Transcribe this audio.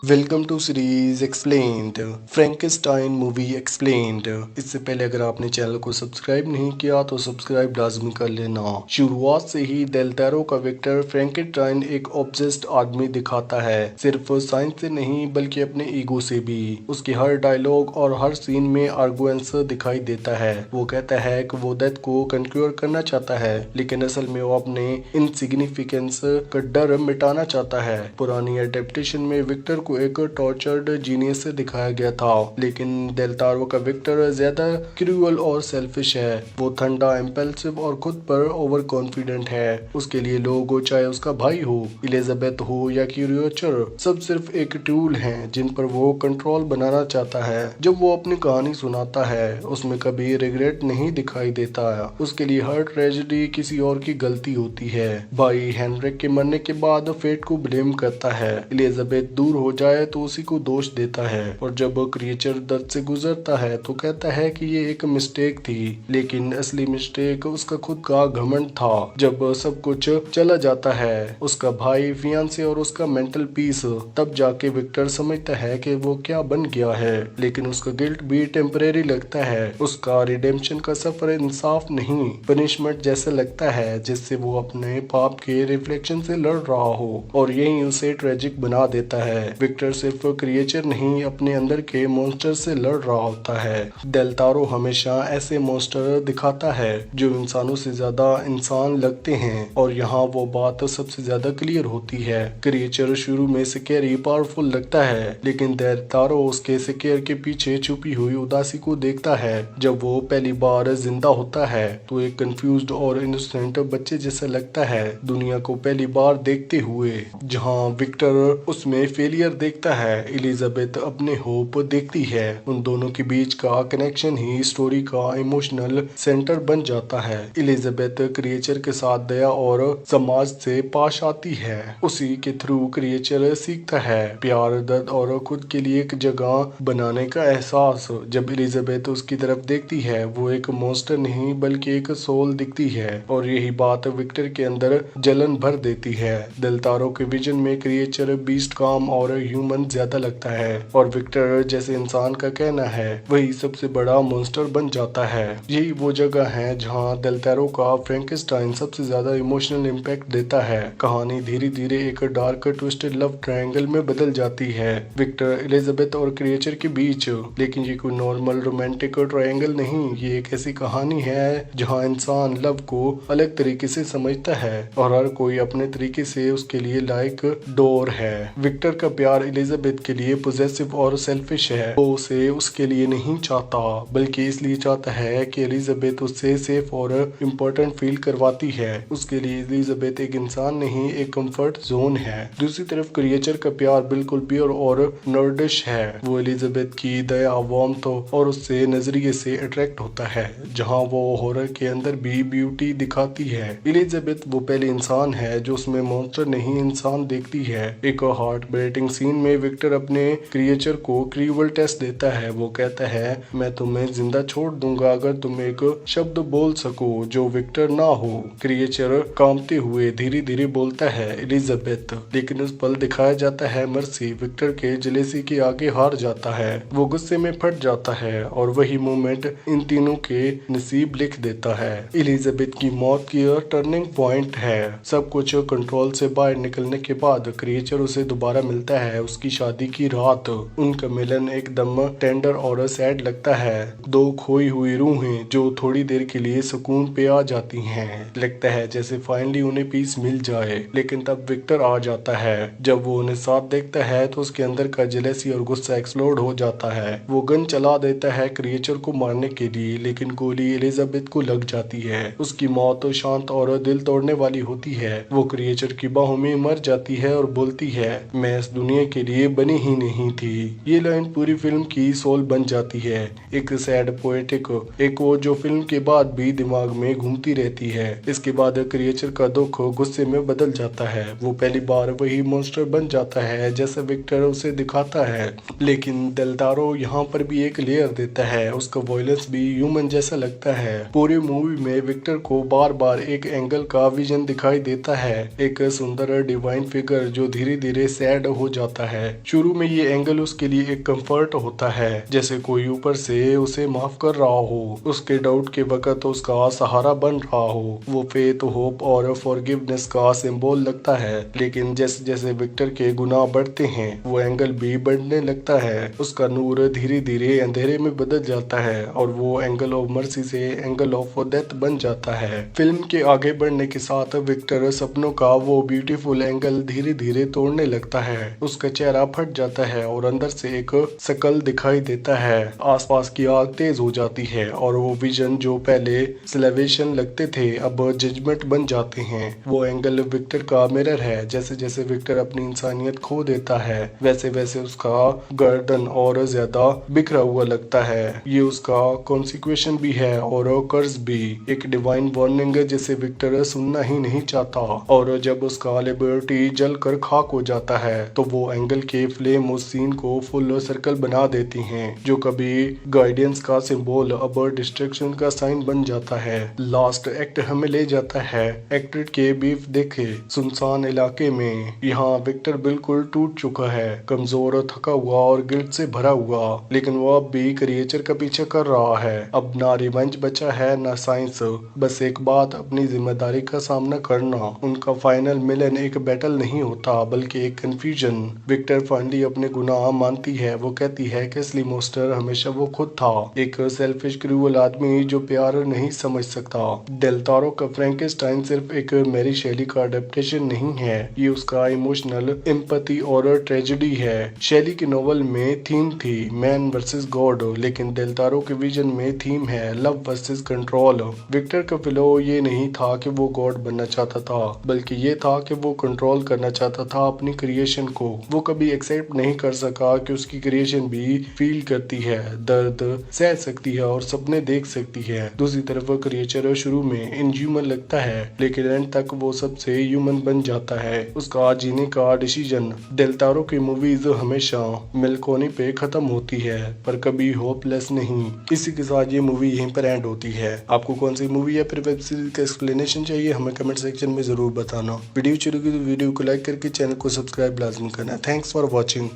Welcome to series explained Frankenstein movie explained. इससे पहले अगर आपने चैनल को सब्सक्राइब नहीं किया तो सब्सक्राइब लाजमी कर लेना। शुरुआत से ही डेल टोरो का विक्टर फ्रैंकेनस्टाइन एक ऑब्सेस्ड आदमी दिखाता है, सिर्फ साइंस से नहीं बल्कि अपने ईगो से भी। उसके हर डायलॉग और हर सीन में आर्गुएंस दिखाई देता है। वो कहता है कि वो डेथ को कंक्योर करना चाहता है, लेकिन असल में वो अपने इनसिग्निफिकेंस का डर मिटाना चाहता है। पुरानी एडेप्टेशन में विक्टर को एक टॉर्चर्ड जीनियस से दिखाया गया था, लेकिन डेल टोरो का विक्टर ज्यादा क्रूअल और सेल्फिश है। वो ठंडा, इम्पल्सिव और खुद पर ओवर कॉन्फिडेंट है। उसके लिए लोग, चाहे उसका भाई हो, एलिजाबेथ हो या क्यूरियोचर, सब सिर्फ एक टूल हैं जिन पर वो कंट्रोल बनाना चाहता है। जब वो अपनी कहानी सुनाता है उसमें कभी रिग्रेट नहीं दिखाई देता। उसके लिए हर ट्रेजेडी किसी और की गलती होती है। भाई हेनरिक के मरने के बाद फेट को ब्लेम करता है, एलिजाबेथ दूर हो जाए तो उसी को दोष देता है, और जब क्रिएचर दर्द से गुजरता है तो कहता है कि ये एक मिस्टेक थी, लेकिन असली मिस्टेक उसका खुद का घमंड था। जब सब कुछ चला जाता है, उसका भाई, फियांसे और उसका मेंटल पीस, तब जाके विक्टर समझता है कि वो क्या बन गया है। लेकिन उसका गिल्ट भी टेम्परेरी लगता है। उसका रिडेम्पशन का सफर इंसाफ नहीं, पनिशमेंट जैसे लगता है, जिससे वो अपने पाप के रिफ्लेक्शन से लड़ रहा हो, और यही उसे ट्रेजिक बना देता है। विक्टर सिर्फ क्रिएचर नहीं, अपने अंदर के मॉन्स्टर से लड़ रहा होता है। डेल टोरो हमेशा ऐसे मॉन्स्टर दिखाता है जो इंसानों से ज्यादा इंसान लगते हैं, और यहाँ वो बात सबसे ज्यादा क्लियर होती है। क्रिएचर शुरू में स्कैरी, पावरफुल लगता है, लेकिन डेल टोरो उसके स्केयर के पीछे छुपी हुई उदासी को देखता है। जब वो पहली बार जिंदा होता है तो एक कंफ्यूज्ड और इनोसेंट बच्चे जैसा लगता है, दुनिया को पहली बार देखते हुए। जहाँ विक्टर उसमें फेलियर देखता है, एलिजाबेथ अपने होप देखती है। उन दोनों के बीच का कनेक्शन ही स्टोरी का इमोशनल सेंटर बन जाता है। एलिजाबेथ क्रिएचर के साथ दया और समाज से पास आती है। उसी के थ्रू क्रिएचर सीखता है प्यार, दर्द और खुद के लिए एक जगह बनाने का एहसास। जब एलिजाबेथ उसकी तरफ देखती है, वो एक मॉन्स्टर नहीं बल्कि एक सोल दिखती है, और यही बात विक्टर के अंदर जलन भर देती है। डेल टोरो के विजन में क्रिएचर बीस्ट, काम और ह्यूमन ज्यादा लगता है, और विक्टर जैसे इंसान का कहना है वही सबसे बड़ा मॉन्स्टर बन जाता है। यही वो जगह है जहाँ डेल टोरो का फ्रैंकेनस्टाइन सबसे ज्यादा इमोशनल इम्पैक्ट देता है। कहानी धीरे धीरे एक डार्क ट्विस्टेड लव ट्रायंगल में बदल जाती है, विक्टर, एलिजाबेथ और क्रिएचर के बीच। लेकिन ये कोई नॉर्मल रोमांटिक ट्रायंगल नहीं, ये एक ऐसी कहानी है जहाँ इंसान लव को अलग तरीके से समझता है, और हर कोई अपने तरीके से उसके लिए लाइक डोर है। विक्टर का प्यार एलिजाबेथ के लिए पॉजेसिव और सेल्फिश है। वो उसे उसके लिए नहीं चाहता, बल्कि इसलिए चाहता है कि एलिजाबेथ उससे सेफ और इम्पोर्टेंट फील करवाती है। उसके लिए एलिजाबेथ एक इंसान नहीं, एक कंफर्ट जोन है। दूसरी तरफ क्रिएचर का प्यार बिल्कुल प्योर और नर्डिश है। वो एलिजाबेथ की दया, वार्मथ और उससे नजरिए से अट्रैक्ट होता है, जहाँ वो हॉरर के अंदर भी ब्यूटी दिखाती है। एलिजाबेथ वो पहले इंसान है जो उसमें मॉन्स्टर नहीं, इंसान देखती है। एक हार्ट ब्रेकिंग सीन में विक्टर अपने क्रिएचर को क्रूअल टेस्ट देता है। वो कहता है, मैं तुम्हें जिंदा छोड़ दूंगा अगर तुम एक शब्द बोल सको जो विक्टर ना हो। क्रिएचर कांपते हुए धीरे धीरे बोलता है, एलिजाबेथ। लेकिन उस पल दिखाया जाता है मर्सी विक्टर के जेलेसी के आगे हार जाता है। वो गुस्से में फट जाता है, और वही मोमेंट इन तीनों के नसीब लिख देता है। एलिजाबेथ की मौत की टर्निंग पॉइंट है। सब कुछ कंट्रोल से बाहर निकलने के बाद क्रिएचर उसे दोबारा मिलता है उसकी शादी की रात। उनका मिलन एकदम टेंडर और सैड लगता है। दो खोई हुई रूहें जो थोड़ी देर के लिए सुकून पे आ जाती हैं। लगता है जैसे फाइनली उन्हें पीस मिल जाए। लेकिन तब विक्टर आ जाता है। जब वो उन्हें साथ देखता है तो उसके अंदर का जेलेसी और गुस्सा एक्सप्लोड हो जाता है। वो गन चला देता है क्रिएचर को मारने के लिए, लेकिन गोली एलिजाबेथ को लग जाती है। उसकी मौत शांत और दिल तोड़ने वाली होती है। वो क्रिएचर की बाहों में मर जाती है और बोलती है, मैं इस दुनिया के लिए बनी ही नहीं थी। ये लाइन पूरी फिल्म की सोल बन जाती है। एक सैड पोएटिक, एक वो जो फिल्म के बाद भी दिमाग में घूमती रहती है। इसके बाद क्रिएचर का दुख गुस्से में बदल जाता है। वो पहली बार वही मॉन्स्टर बन जाता है जैसा विक्टर उसे दिखाता है। लेकिन डेल टोरो यहाँ पर भी एक लेयर देता है। उसका वॉयलेंस भी ह्यूमन जैसा लगता है। पूरी मूवी में विक्टर को बार बार एक एंगल का विजन दिखाई देता है, एक सुंदर डिवाइन फिगर जो धीरे धीरे सैड हो जाता जाता है। शुरू में ये एंगल उसके लिए एक कंफर्ट होता है, जैसे कोई ऊपर से उसे माफ कर रहा हो, उसके डाउट के वक्त उसका सहारा बन रहा हो। वो फेथ, होप और फॉरगिवनेस का सिंबल लगता है। लेकिन जैसे जैसे विक्टर के गुनाह बढ़ते हैं, वो एंगल भी बढ़ने लगता है। उसका नूर धीरे धीरे अंधेरे में बदल जाता है और वो एंगल ऑफ मर्सी से एंगल ऑफ डेथ बन जाता है। फिल्म के आगे बढ़ने के साथ विक्टर सपनों का वो ब्यूटीफुल एंगल धीरे धीरे तोड़ने लगता है। उसका चेहरा फट जाता है और अंदर से एक शकल दिखाई देता है। आसपास की आग तेज हो जाती है और वो विजन जो पहले सेलिब्रेशन लगते थे अब जजमेंट बन जाते हैं। वो एंगल विक्टर का मिरर है। जैसे जैसे विक्टर अपनी इंसानियत खो देता है, वैसे वैसे उसका गर्दन और ज्यादा बिखरा हुआ लगता है। ये उसका कॉन्सिक्वेशन भी है और कर्ज भी, एक डिवाइन वार्निंग जिसे विक्टर सुनना ही नहीं चाहता। और जब उसका लिबर्टी जलकर खाक हो जाता है तो वो एंगल के फ्लेम उस सीन को फुल सर्कल बना देती हैं, जो कभी गाइडेंस का सिंबल अब डिस्ट्रक्शन का साइन बन जाता है। लास्ट एक्ट हमें ले जाता है एक्टर के बीफ देखे सुनसान इलाके में। यहाँ विक्टर बिल्कुल टूट चुका है, कमजोर, थका हुआ और गिल्ट से भरा हुआ, लेकिन वो अब भी क्रिएचर का पीछे कर रहा है। अब ना रिवेंज बचा है ना साइंस, बस एक बात, अपनी जिम्मेदारी का सामना करना। उनका फाइनल मिलन एक बैटल नहीं होता बल्कि एक कंफ्यूजन। विक्टर फाइनली अपने गुनाह मानती है। वो कहती है कि असली मोस्टर हमेशा वो खुद था, एक सेल्फिश क्रूअल आदमी जो प्यार नहीं समझ सकता। डेल टोरो का फ्रैंकेनस्टाइन सिर्फ एक मैरी शैली का अडेप्टेशन नहीं है, ये उसका इमोशनल एम्पैथी और ट्रेजेडी है। शैली की नोवेल में थीम थी मैन वर्सेस गॉड, लेकिन डेल टोरो के विजन में थीम है लव वर्सेस कंट्रोल। विक्टर का फ्लो ये नहीं था कि वो गॉड बनना चाहता था, बल्कि ये था कि वो कंट्रोल करना चाहता था अपनी क्रिएशन को। वो कभी एक्सेप्ट नहीं कर सका कि उसकी क्रिएशन भी फील करती है, दर्द सह सकती है और सपने देख सकती है। दूसरी तरफ क्रिएचर शुरू में इनह्यूमन लगता है, लेकिन एंड तक वो सबसे ह्यूमन बन जाता है। उसका जीने का डिसीजन। डेल टोरो की मूवीज हमेशा मेलकोनी पे खत्म होती है, पर कभी होपलेस नहीं। इसी के साथ ये मूवी यहीं पर एंड होती है। आपको कौन सी मूवी या फिर वेब सीरीज का एक्सप्लेनेशन चाहिए, हमें कमेंट सेक्शन में जरूर बताना। वीडियो शुरू की तो वीडियो को लाइक करके चैनल को सब्सक्राइब लाजमी करना। Thanks for watching.